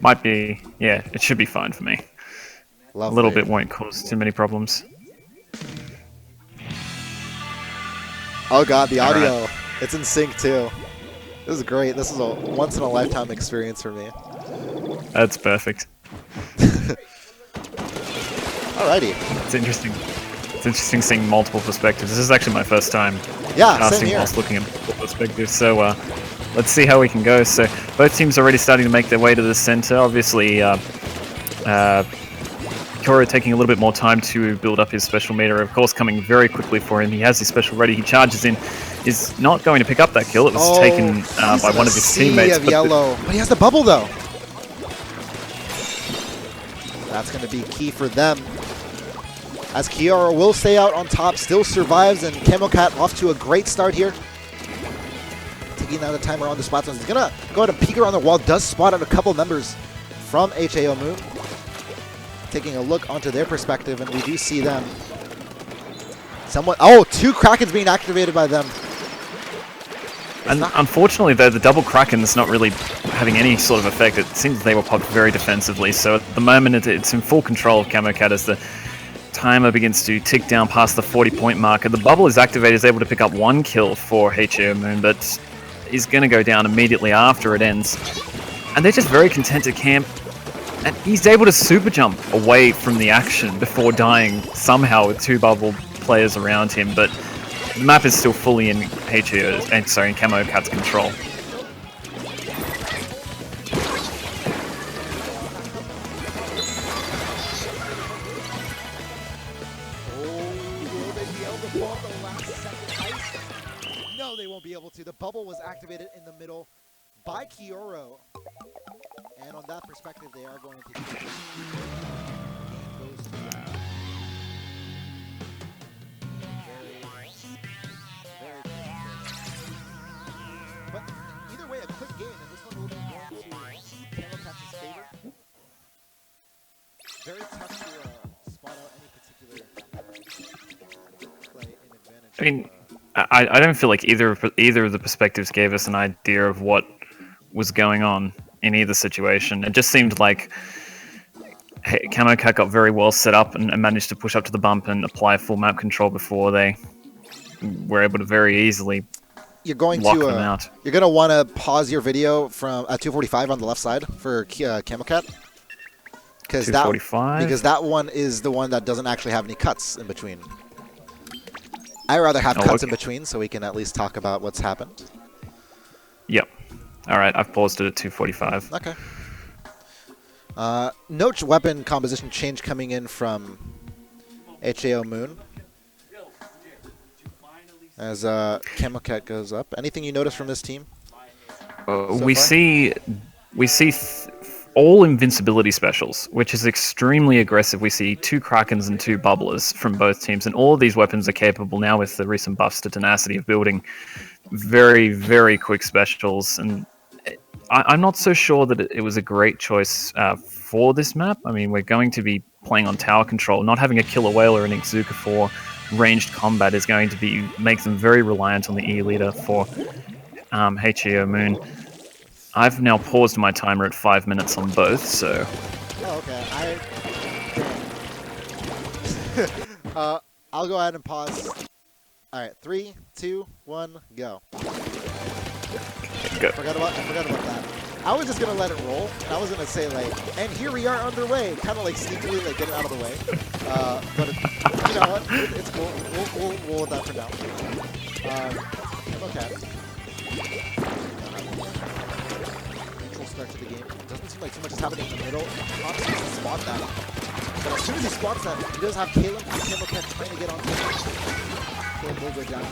Might be, yeah, it should be fine for me. Lovely. A little bit won't cause too many problems. Oh god, the audio. Alright. It's in sync too. This is great. This is a once-in-a-lifetime experience for me. That's perfect. Alrighty. It's interesting. It's interesting seeing multiple perspectives. This is actually my first time casting whilst looking at multiple perspectives. So let's see how we can go. So both teams are already starting to make their way to the center. Obviously, Koro taking a little bit more time to build up his special meter. Of course, coming very quickly for him. He has his special ready. He charges in. Is not going to pick up that kill. It was taken by one of his teammates. Of yellow. But he has the bubble though. That's going to be key for them. As Kiara will stay out on top, still survives, and CamoCat off to a great start here. Taking down the timer on the spot zones. He's going to go ahead and peek around the wall. Does spot out a couple members from HAO Moon. Taking a look onto their perspective, and we do see them. Someone, oh, 2 Krakens being activated by them. And unfortunately, though, the double Kraken's not really having any sort of effect. It seems they were popped very defensively. So at the moment, it's in full control of CamoCat as the timer begins to tick down past the 40-point marker. The bubble is activated, is able to pick up 1 kill for HAO Moon, but is going to go down immediately after it ends. And they're just very content to camp. And he's able to super jump away from the action before dying somehow with 2 bubble players around him. But the map is still fully in CamoCat's control. No, they won't be able to. The bubble was activated in the middle by Kioro. And on that perspective, they are going to keep it. But either way, a quick game, and this one will be going to CamoCat's favor. Very tough to spot out any particular play in advantage. I mean, I don't feel like either of the perspectives gave us an idea of what was going on in either situation. It just seemed like CamoCat got very well set up and managed to push up to the bump and apply full map control before they were able to very easily lock them out. You're going to want to pause your video from 245 on the left side for CamoCat. Because that one is the one that doesn't actually have any cuts in between. I'd rather have cuts in between so we can at least talk about what's happened. Yep. All right, I've paused it at 245. Okay. No weapon composition change coming in from HAO Moon. As CamoCat goes up. Anything you notice from this team? We see all invincibility specials, which is extremely aggressive. We see 2 Krakens and 2 Bubblers from both teams, and all of these weapons are capable now with the recent buffs to tenacity of building very, very quick specials. And I'm not so sure that it was a great choice for this map. I mean, we're going to be playing on tower control. Not having a Killer Whale or an Ixuka for ranged combat is going to make them very reliant on the E leader for HAO Moon. I've now paused my timer at 5 minutes on both, so... Oh, okay. I'll go ahead and pause. Alright, 3, 2, 1, go. Go. I forgot about that. I was just going to let it roll, and I was going to say, like, and here we are underway. Kind of, like, sneakily, like, get it out of the way. But, you know what? It's cool. We'll roll with that for now. Okay. Start to the game. It doesn't seem like too much is happening in the middle. Tom seems to spot that. But as soon as he spots that, he does have Caleb and CamoCat trying to get on him. Caleb will go down.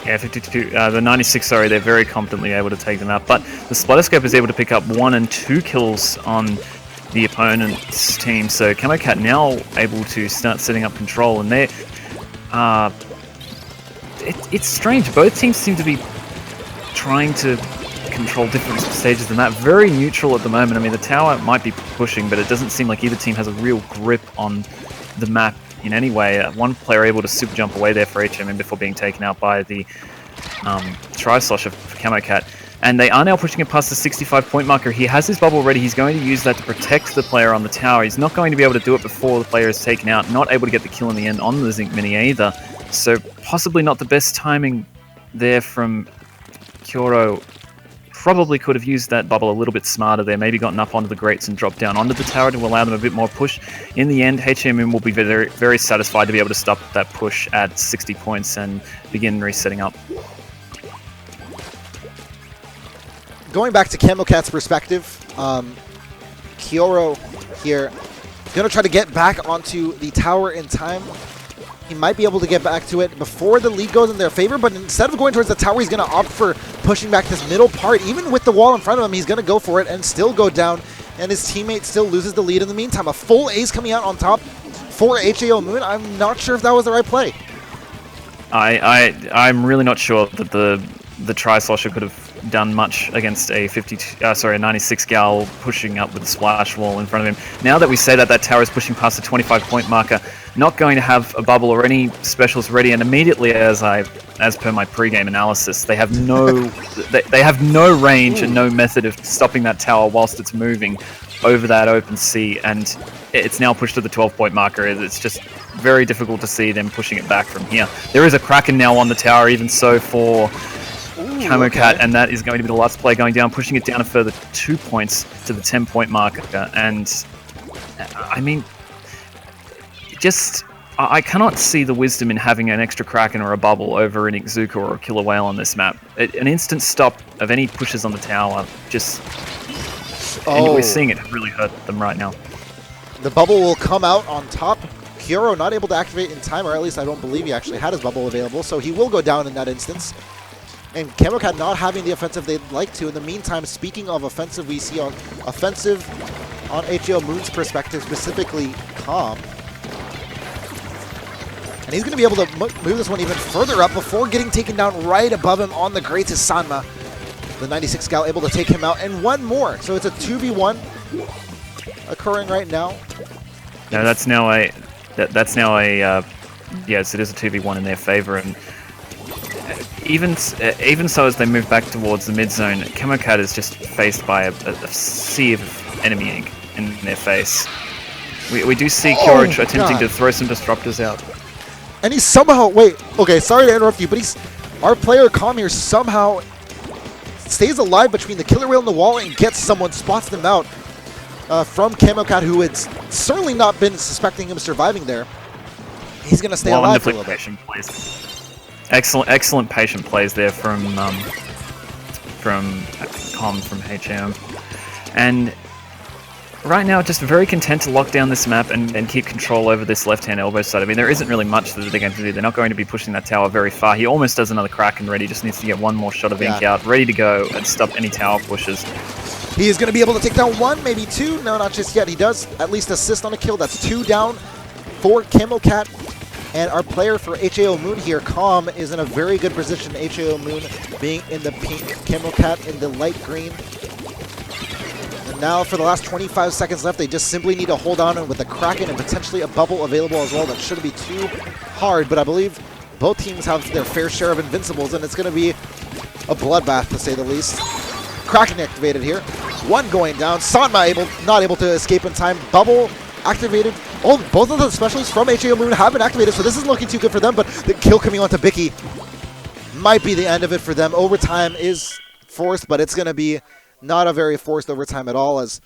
Yeah, 52. The 96, sorry, they're very competently able to take them out. But the Splatterscope is able to pick up 1 and 2 kills on the opponent's team. So CamoCat now able to start setting up control. And they it's strange. Both teams seem to be trying to control different stages of the map. Very neutral at the moment. I mean, the tower might be pushing, but it doesn't seem like either team has a real grip on the map in any way. One player able to super jump away there for HM before being taken out by the Tri-Slosh of CamoCat. And they are now pushing it past the 65-point marker. He has his bubble ready. He's going to use that to protect the player on the tower. He's not going to be able to do it before the player is taken out. Not able to get the kill in the end on the Zinc Mini either. So possibly not the best timing there from Kyoro. Probably could have used that bubble a little bit smarter there. Maybe gotten up onto the grates and dropped down onto the tower to allow them a bit more push. In the end, HA Moon will be very, very satisfied to be able to stop that push at 60 points and begin resetting up. Going back to CamoCat's perspective, Kyoro here going to try to get back onto the tower in time. He might be able to get back to it before the lead goes in their favor, but instead of going towards the tower, he's going to opt for pushing back this middle part. Even with the wall in front of him, he's going to go for it and still go down, and his teammate still loses the lead in the meantime. A full ace coming out on top for HAO Moon. I'm not sure if that was the right play. I'm really not sure that the Tri-Slosher could have done much against a 96 gal pushing up with a splash wall in front of him. Now that we say that that tower is pushing past the 25-point marker, not going to have a bubble or any specials ready, and immediately as per my pre-game analysis, they have no they have no range and no method of stopping that tower whilst it's moving over that open sea, and it's now pushed to the 12-point marker. It's just very difficult to see them pushing it back from here. There is a Kraken now on the tower, even so for CamoCat, and that is going to be the last play going down, pushing it down a further 2 points to the 10-point marker. And I mean, I cannot see the wisdom in having an extra Kraken or a bubble over an Ixuka or a Killer Whale on this map. An instant stop of any pushes on the tower, and we're seeing it really hurt them right now. The bubble will come out on top. Kyoro not able to activate in time, or at least I don't believe he actually had his bubble available, so he will go down in that instance. And CamoCat not having the offensive they'd like to. In the meantime, speaking of offensive, we see on offensive on HAO Moon's perspective, specifically Calm. And he's going to be able to move this one even further up before getting taken down right above him on the grates is Sanma. The 96 gal able to take him out, and one more. So it's a 2v1 occurring right now. No, that's now a yes, it is a 2v1 in their favor, and even so, as they move back towards the mid zone, CamoCat is just faced by a sea of enemy ink in their face. We do see Kyoro attempting to throw some disruptors out. And he's somehow, okay, sorry to interrupt you, but our player Calm here somehow stays alive between the Killer Whale and the wall and gets someone, spots them out from CamoCat, who had certainly not been suspecting him surviving there. He's going to stay alive for a little bit. Excellent patient plays there from Calm from HM. And right now, just very content to lock down this map and keep control over this left-hand elbow side. I mean, there isn't really much that they're going to do. They're not going to be pushing that tower very far. He almost does another Kraken ready, just needs to get one more shot of ink out, ready to go and stop any tower pushes. He is going to be able to take down one, maybe two. No, not just yet. He does at least assist on a kill. That's 2 down for CamoCat. And our player for HAO Moon here, Calm, is in a very good position. HAO Moon being in the pink, CamoCat in the light green. And now for the last 25 seconds left, they just simply need to hold on, and with a Kraken and potentially a bubble available as well. That shouldn't be too hard, but I believe both teams have their fair share of invincibles, and it's going to be a bloodbath, to say the least. Kraken activated here. One going down. Sanma not able to escape in time. Bubble activated. Oh, both of the specials from HAO Moon have been activated, so this isn't looking too good for them, but the kill coming onto Bicky might be the end of it for them. Overtime is forced, but it's going to be not a very forced overtime at all, as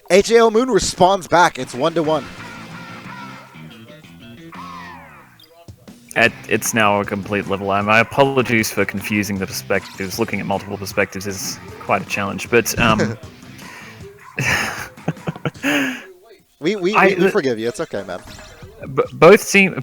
HAO Moon responds back. It's 1-1. It's now a complete level. My apologies for confusing the perspectives. Looking at multiple perspectives is quite a challenge, but we forgive you. It's okay, man. Both teams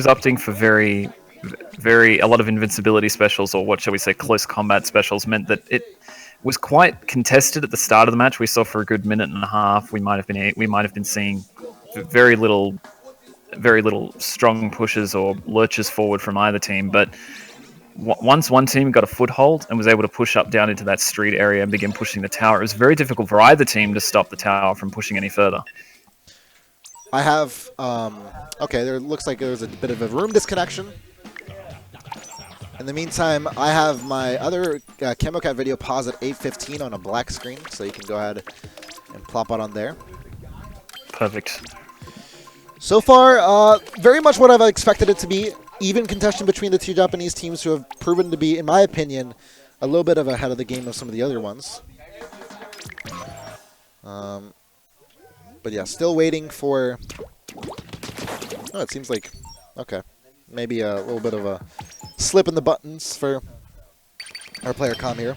opting for a lot of invincibility specials, or what shall we say, close combat specials, meant that it was quite contested at the start of the match. We saw for a good minute and a half, we might have been seeing very little strong pushes or lurches forward from either team. But once one team got a foothold and was able to push up down into that street area and begin pushing the tower, it was very difficult for either team to stop the tower from pushing any further. I have, okay, there looks like there's a bit of a room disconnection. In the meantime, I have my other CamoCat video paused at 8:15 on a black screen, so you can go ahead and plop it on there. Perfect. So far, very much what I've expected it to be. Even contention between the two Japanese teams who have proven to be, in my opinion, a little bit of ahead of the game of some of the other ones. But yeah, still waiting for... Oh, it seems like... Okay. Maybe a little bit of a slip in the buttons for our player comm here.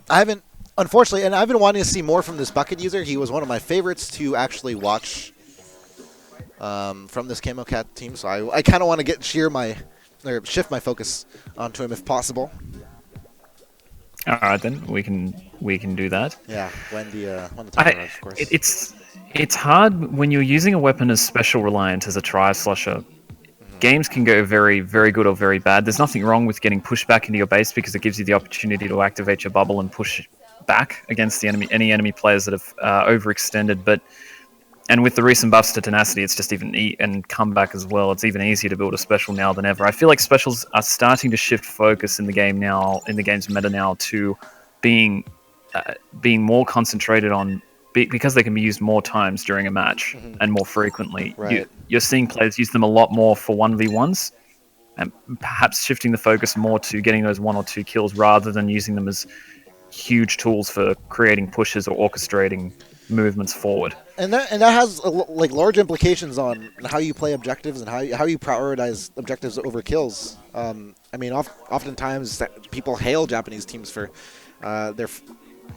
I haven't... Unfortunately, and I've been wanting to see more from this bucket user. He was one of my favorites to actually watch from this CamoCat team. So I kind of want to shift my focus onto him if possible. All right, then we can do that. Yeah, when the timer runs, of course. It's hard when you're using a weapon as special reliant as a tri-slusher. Games can go very, very good or very bad. There's nothing wrong with getting pushed back into your base because it gives you the opportunity to activate your bubble and push back against the any enemy players that have overextended. And with the recent buffs to tenacity, it's just and comeback as well. It's even easier to build a special now than ever. I feel like specials are starting to shift focus in the game now, in the game's meta now, to being more concentrated on because they can be used more times during a match and more frequently. Right. You're seeing players use them a lot more for 1v1s, and perhaps shifting the focus more to getting those 1 or 2 kills rather than using them as huge tools for creating pushes or orchestrating movements forward. And that has like large implications on how you play objectives and how you prioritize objectives over kills. I mean, oftentimes people hail Japanese teams for their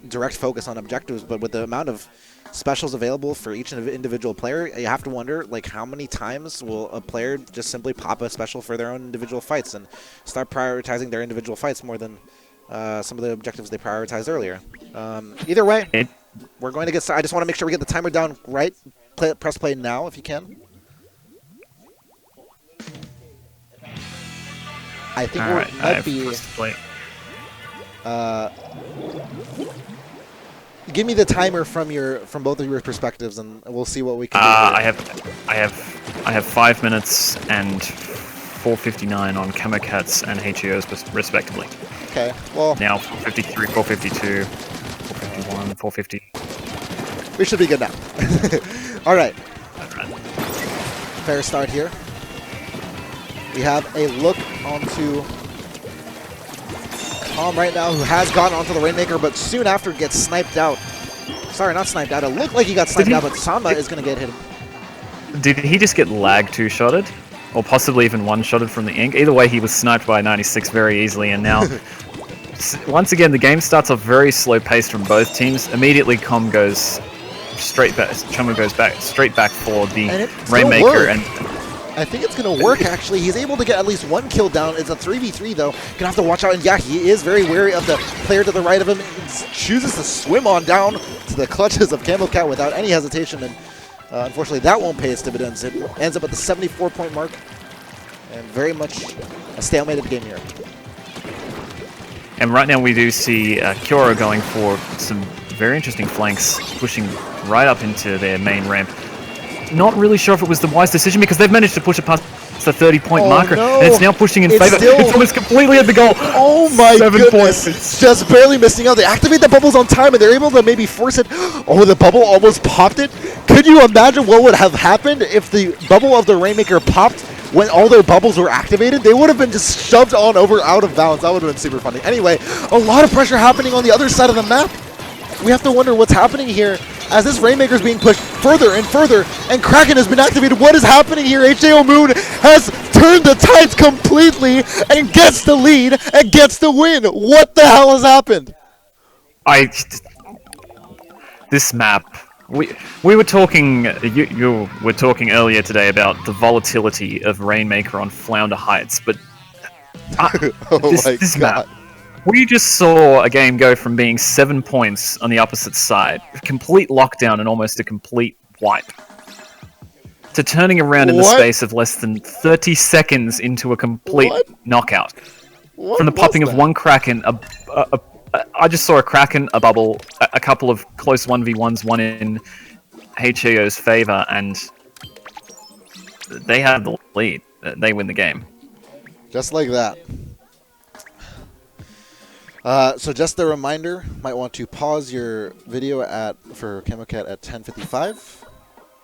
direct focus on objectives, but with the amount of specials available for each individual player, you have to wonder like how many times will a player just simply pop a special for their own individual fights and start prioritizing their individual fights more than some of the objectives they prioritized earlier. Either way, we're going to get started. I just want to make sure we get the timer down right. Press play now if you can. I think we might be... give me the timer from both of your perspectives, and we'll see what we can do here. I have 5 minutes and 4:59 on CamoCats and HEOs respectively. Okay. Well. Now 4:53, 4:52, 4:51, 4:50. We should be good now. All right. Fair start here. We have a look onto Tom right now, who has gotten onto the Rainmaker, but soon after gets sniped out. Sorry, not sniped out. It looked like he got sniped out, but Samba is going to get hit. Did he just get lag two-shotted? Or possibly even one-shotted from the ink? Either way, he was sniped by 96 very easily, and now... once again, the game starts off very slow-paced from both teams. Immediately, Com goes straight back. Chumma goes straight back for the Rainmaker, and I think it's going to work, actually. He's able to get at least one kill down. It's a 3v3, though. Going to have to watch out. And yeah, he is very wary of the player to the right of him. He chooses to swim on down to the clutches of CamoCat without any hesitation. And unfortunately, that won't pay its dividends. It ends up at the 74-point mark. And very much a stalemated game here. And right now we do see Kyoto going for some very interesting flanks, pushing right up into their main ramp. Not really sure if it was the wise decision because they've managed to push it past the 30-point marker, and it's now pushing in favor. It's almost completely at the goal. Oh my 7 goodness! points. Just barely missing out. They activate the bubbles on time, and they're able to maybe force it. Oh, the bubble almost popped it. Could you imagine what would have happened if the bubble of the Rainmaker popped when all their bubbles were activated? They would have been just shoved on over out of bounds. That would have been super funny. Anyway, a lot of pressure happening on the other side of the map. We have to wonder what's happening here as this Rainmaker is being pushed further and further, and Kraken has been activated. What is happening here? HJO Moon has turned the tides completely and gets the lead and gets the win. What the hell has happened? This map. We were talking. You were talking earlier today about the volatility of Rainmaker on Flounder Heights, but this map. We just saw a game go from being 7 points on the opposite side, complete lockdown and almost a complete wipe, to turning around in the space of less than 30 seconds into a complete knockout. From the popping of one Kraken, I just saw a Kraken, a bubble, a couple of close 1v1s, one in HAO's favor, and they have the lead. They win the game. Just like that. So just a reminder, might want to pause your video for CamoCat at 10:55.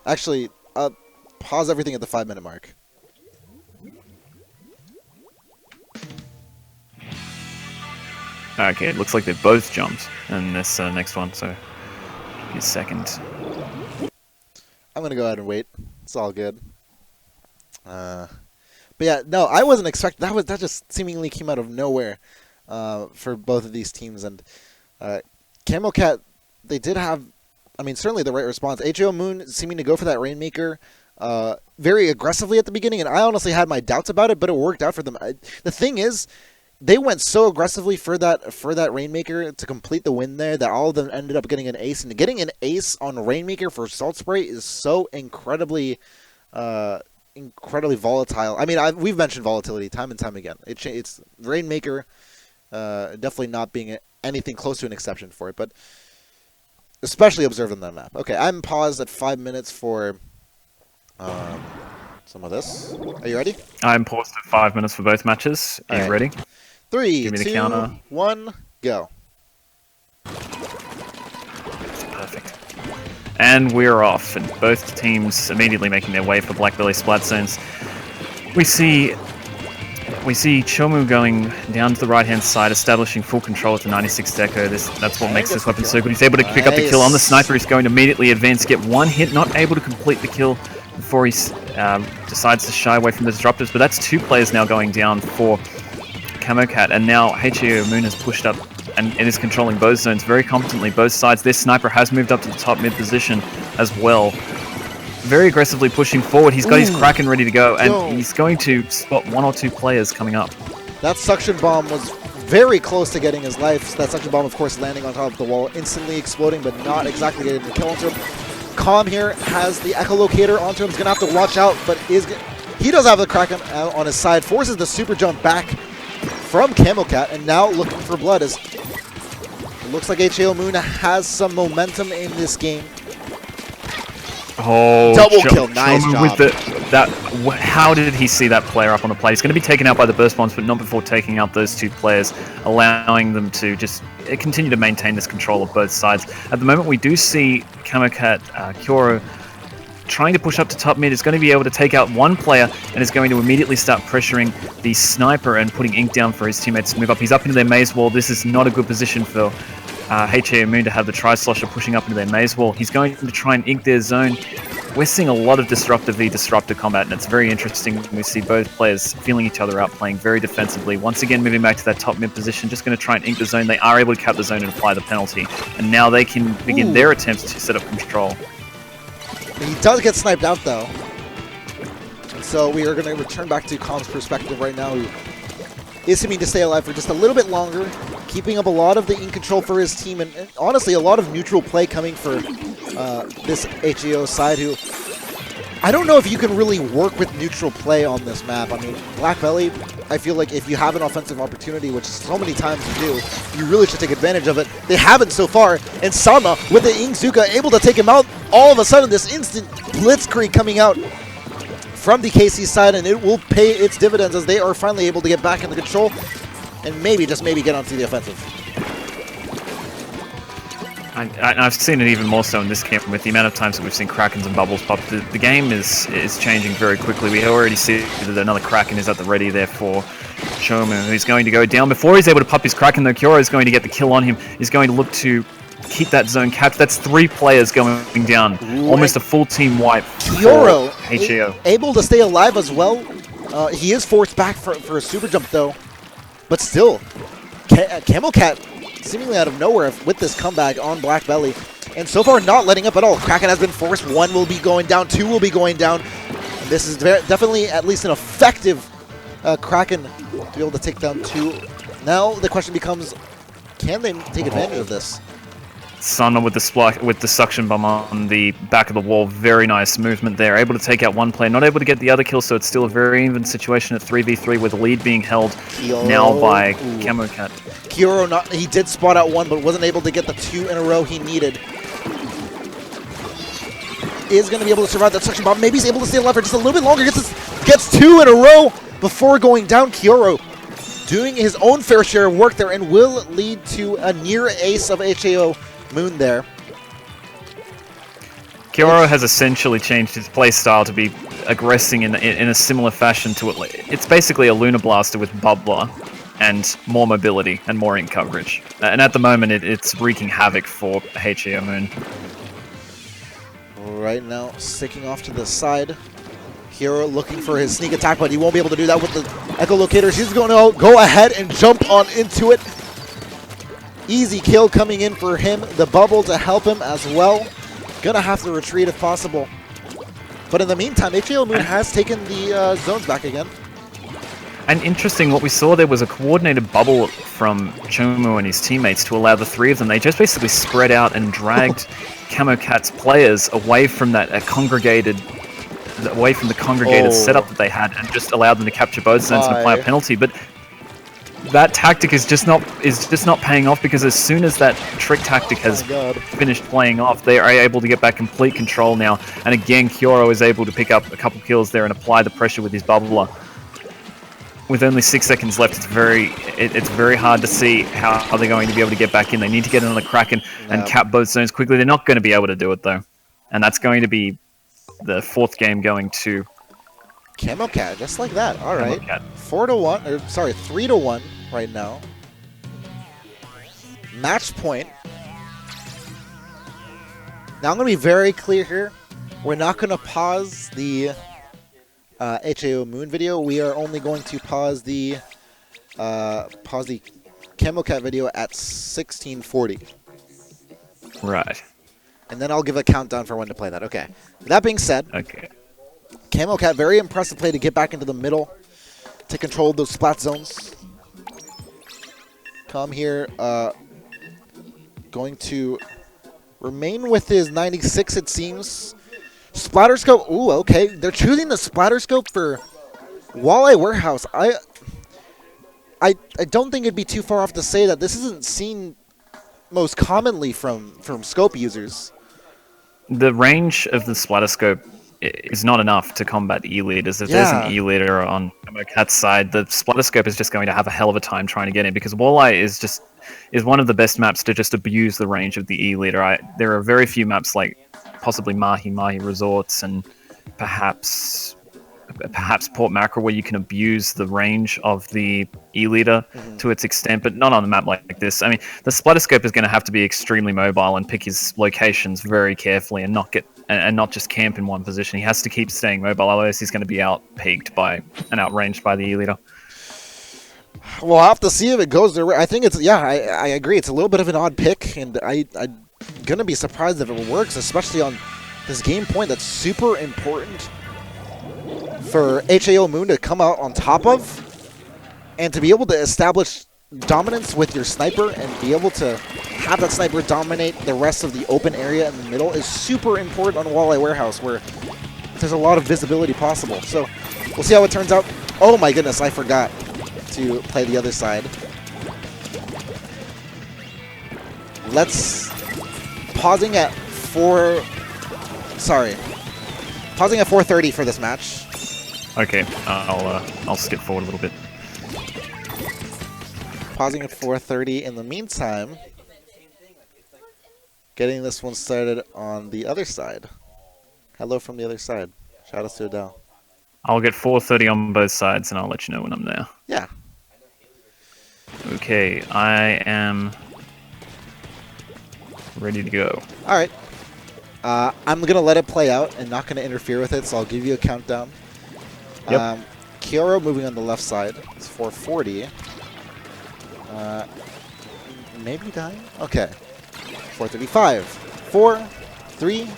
Actually, pause everything at the 5-minute mark. Okay, it looks like they both jumped in this next one, so give a second. I'm going to go ahead and wait. It's all good. But yeah, no, I wasn't expecting that just seemingly came out of nowhere for both of these teams. And CamoCat, they did have, I mean, certainly the right response. HAO Moon seeming to go for that Rainmaker very aggressively at the beginning, and I honestly had my doubts about it, but it worked out for them. The thing is, they went so aggressively for that Rainmaker to complete the win there that all of them ended up getting an ace. And getting an ace on Rainmaker for Salt Spray is so incredibly volatile. I mean, we've mentioned volatility time and time again. It's Rainmaker definitely not being anything close to an exception for it, but especially observed on that map. Okay, I'm paused at 5 minutes for some of this. Are you ready? I'm paused at 5 minutes for both matches. Are you ready? 3, Give me the 2, counter. 1, go. Perfect. And we're off, and both teams immediately making their way for Black Belly Splat Zones. We see Chomu going down to the right-hand side, establishing full control with the 96 Deco. That's what makes this weapon so good. He's able to pick up the kill on the sniper. He's going to immediately advance, get one hit, not able to complete the kill before he decides to shy away from the disruptors. But that's 2 players now going down for CamoCat, and now HAO Moon has pushed up and is controlling both zones very competently, both sides. This sniper has moved up to the top mid position as well. Very aggressively pushing forward. He's got his Kraken ready to go, and he's going to spot 1 or 2 players coming up. That suction bomb was very close to getting his life. That suction bomb, of course, landing on top of the wall, instantly exploding, but not exactly getting the kill onto him. Calm here has the echolocator onto him. He's going to have to watch out, but he does have the Kraken on his side. Forces the super jump back from CamoCat, and now looking for blood as it looks like HAO Moon has some momentum in this game. Oh, double kill, nice job. With how did he see that player up on the plate? He's going to be taken out by the burst bombs, but not before taking out those 2 players, allowing them to just continue to maintain this control of both sides. At the moment, we do see CamoCat Kyoro trying to push up to top mid. Is going to be able to take out 1 player and is going to immediately start pressuring the sniper and putting ink down for his teammates to move up. He's up into their maze wall. This is not a good position for HAO Moon to have the Tri-Slosher pushing up into their maze wall. He's going to try and ink their zone. We're seeing a lot of disruptor v disruptor combat, and it's very interesting. We see both players feeling each other out, playing very defensively. Once again, moving back to that top mid position, just going to try and ink the zone. They are able to cap the zone and apply the penalty, and now they can begin their attempts to set up control. He does get sniped out, though. And so we are going to return back to Calm's perspective right now. He is seeming to stay alive for just a little bit longer, keeping up a lot of the ink control for his team, and honestly, a lot of neutral play coming for this HAO side, who I don't know if you can really work with neutral play on this map. I mean, Black Belly, I feel like if you have an offensive opportunity, which so many times you do, you really should take advantage of it. They haven't so far, and Sama with the Inkzuka able to take him out. All of a sudden, this instant blitzkrieg coming out from the KC side, and it will pay its dividends as they are finally able to get back into control and maybe, just maybe, get onto the offensive. I've seen it even more so in this game with the amount of times that we've seen Krakens and Bubbles pop. The game is changing very quickly. We already see that another Kraken is at the ready there for Chomu, who's going to go down. Before he's able to pop his Kraken, though, Kyoro is going to get the kill on him. He's going to look to keep that zone capped. That's 3 players going down. Almost a full team wipe. Kyoro HAO. Able to stay alive as well. He is forced back for a super jump, though. But still, CamoCat seemingly out of nowhere with this comeback on Black Belly. And so far not letting up at all. Kraken has been forced. 1 will be going down. 2 will be going down. And this is definitely at least an effective Kraken to be able to take down 2. Now the question becomes, can they take advantage of this? Sana with the suction bomb on the back of the wall. Very nice movement there. Able to take out 1 player, not able to get the other kill, so it's still a very even situation at 3v3 with the lead being held now by CamoCat. Kyoro, he did spot out 1, but wasn't able to get the 2 in a row he needed. is going to be able to survive that suction bomb. Maybe he's able to stay alive for just a little bit longer. Gets 2 in a row before going down. Kioro doing his own fair share of work there and will lead to a near ace of HAO Moon there. Kioro has essentially changed his playstyle to be aggressing in a similar fashion to it. It's basically a Lunar Blaster with Bubbler and more mobility and more ink coverage. And at the moment, it's wreaking havoc for HAO Moon. Right now, sticking off to the side. Kioro looking for his sneak attack, but he won't be able to do that with the Echolocators. He's going to go ahead and jump on into it. Easy kill coming in for him. The bubble to help him as well. Gonna have to retreat if possible. But in the meantime, HAO Moon has taken the zones back again. And interesting, what we saw there was a coordinated bubble from Chomu and his teammates to allow the 3 of them. They just basically spread out and dragged CamoCat's players away from that congregated setup that they had, and just allowed them to capture both zones and apply a penalty. But that tactic is just not paying off, because as soon as that trick tactic has finished playing off, they are able to get back complete control now. And again, Kioro is able to pick up a couple kills there and apply the pressure with his bubbler. With only 6 seconds left, it's very hard to see how they're going to be able to get back in. They need to get another Kraken and cap both zones quickly. They're not going to be able to do it though, and that's going to be the 4th game going to CamoCat, just like that. All right, 4-1, or sorry, 3-1 right now. Match point. Now I'm going to be very clear here. We're not going to pause the HAO Moon video. We are only going to pause the CamoCat video at 1640. Right. And then I'll give a countdown for when to play that. Okay. That being said, CamoCat, very impressive play to get back into the middle to control those splat zones. Come here, going to remain with his 96, it seems. Splatter scope. Ooh, okay. They're choosing the splatter scope for Walleye Warehouse. I don't think it'd be too far off to say that this isn't seen most commonly from scope users. The range of the splatter scope is not enough to combat E-leaders. If there's an E-leader on CamoCat's side, the splatter scope is just going to have a hell of a time trying to get in, because Walleye is one of the best maps to just abuse the range of the E-leader. There are very few maps like possibly Mahi Resorts and perhaps Port Mackerel where you can abuse the range of the E-leader to its extent, but not on a map like this. I mean, the splatter scope is going to have to be extremely mobile and pick his locations very carefully and not just camp in one position. He has to keep staying mobile, otherwise he's going to be out-peaked by and outranged by the E-leader. We'll have to see if it goes their way. I think it's, I agree. It's a little bit of an odd pick, and I'm going to be surprised if it works, especially on this game point that's super important for HAO Moon to come out on top of, and to be able to establish dominance with your sniper and be able to have that sniper dominate the rest of the open area in the middle is super important on Walleye Warehouse, where there's a lot of visibility possible. So we'll see how it turns out. Oh my goodness, I forgot to play the other side. Let's pausing at 4:30 for this match. Okay, I'll skip forward a little bit. Pausing at 4:30. In the meantime, getting this one started on the other side. Hello from the other side. Shout out to Adele. I'll get 4:30 on both sides, and I'll let you know when I'm there. Yeah. Okay, I am ready to go. All right. I'm going to let it play out and not going to interfere with it, so I'll give you a countdown. Yep. Kioro moving on the left side. It's 4:40. Maybe dying? Okay. 4:35. 4, 3,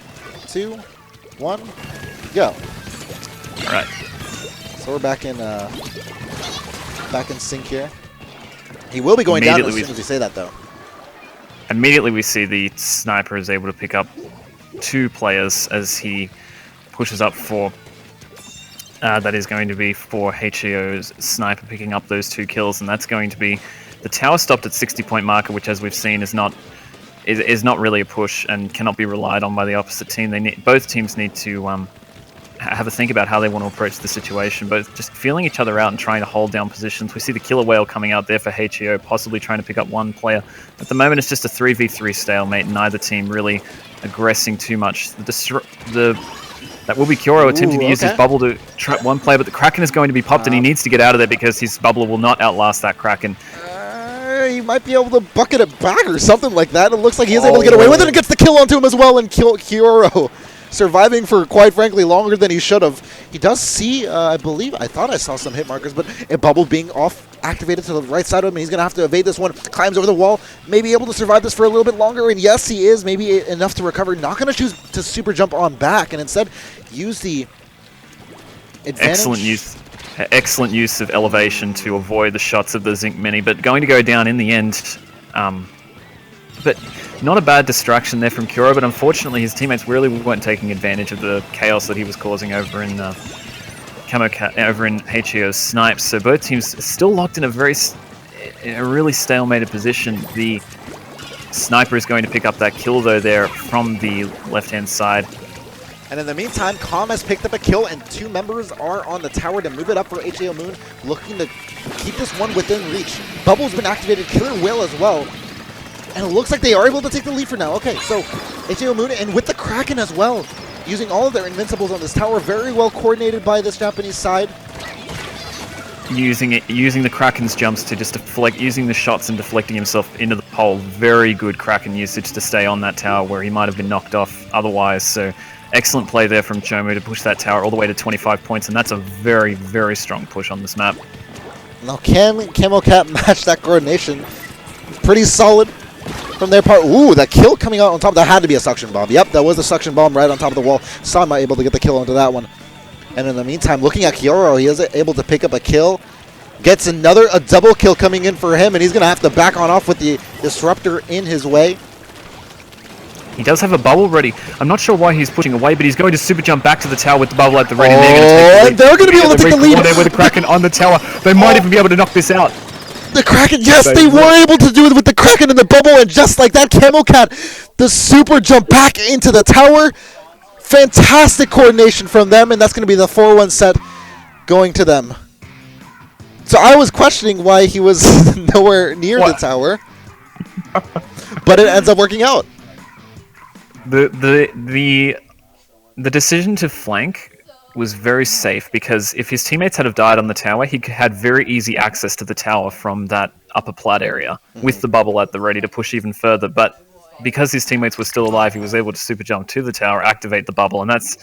2, 1, go. All right. So we're back in sync here. He will be going down as soon as we say that, though. Immediately we see the sniper is able to pick up 2 players as he pushes up for... that is going to be for HAO's sniper picking up those 2 kills, and that's going to be... The tower stopped at 60-point marker, which, as we've seen, is not is not really a push and cannot be relied on by the opposite team. Both teams need to have a think about how they want to approach the situation, both just feeling each other out and trying to hold down positions. We see the killer whale coming out there for HEO, possibly trying to pick up one player. At the moment, it's just a 3v3 stalemate, neither team really aggressing too much. That will be Kyoro attempting to use his bubble to trap one player, but the Kraken is going to be popped, and he needs to get out of there because his bubble will not outlast that Kraken. He might be able to bucket it back or something like that. It looks like he's able to get away with it and gets the kill onto him as well, and Kyoro surviving for, quite frankly, longer than he should have. He does see, I thought I saw some hit markers, but a bubble being activated to the right side of him, and he's going to have to evade this one. Climbs over the wall, maybe able to survive this for a little bit longer, and yes, he is, maybe enough to recover. Not going to choose to super jump on back, and instead use the advantage. Excellent use of elevation to avoid the shots of the Zinc Mini, but going to go down in the end. But not a bad distraction there from Kyoro, but unfortunately his teammates really weren't taking advantage of the chaos that he was causing over in HEO's snipes. So both teams still locked in a really stalemated position. The sniper is going to pick up that kill though there from the left-hand side. And in the meantime, Calm has picked up a kill, and two members are on the tower to move it up for HEO Moon, looking to keep this one within reach. Bubble's been activated, Killer Whale as well. And it looks like they are able to take the lead for now. Okay, so HEO Moon, and with the Kraken as well, using all of their invincibles on this tower, very well coordinated by this Japanese side. Using the Kraken's jumps to just deflect, using the shots and deflecting himself into the pole. Very good Kraken usage to stay on that tower where he might have been knocked off otherwise. So excellent play there from Chomu to push that tower all the way to 25 points, and that's a very, very strong push on this map. Now can Camo Cat match that coordination? Pretty solid from their part. Ooh, that kill coming out on top. That had to be a suction bomb. Yep, that was a suction bomb right on top of the wall. Sama able to get the kill onto that one. And in the meantime, looking at Kyoro, he is able to pick up a kill. Gets a double kill coming in for him, and he's going to have to back on off with the Disruptor in his way. He does have a bubble ready. I'm not sure why he's pushing away, but he's going to super jump back to the tower with the bubble at the ready. And they're going to be able to take the lead. There with the Kraken on the tower. They might even be able to knock this out. The Kraken, yes, they were able to do it with the Kraken and the bubble, and just like that, Camo Cat, the super jump back into the tower. Fantastic coordination from them, and that's going to be the 4-1 set going to them. So I was questioning why he was nowhere near the tower, but it ends up working out. The decision to flank was very safe because if his teammates had have died on the tower, he had very easy access to the tower from that upper plat area with the bubble at the ready to push even further. But because his teammates were still alive, he was able to super jump to the tower, activate the bubble, and that's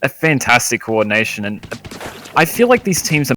a fantastic coordination. And I feel like these teams are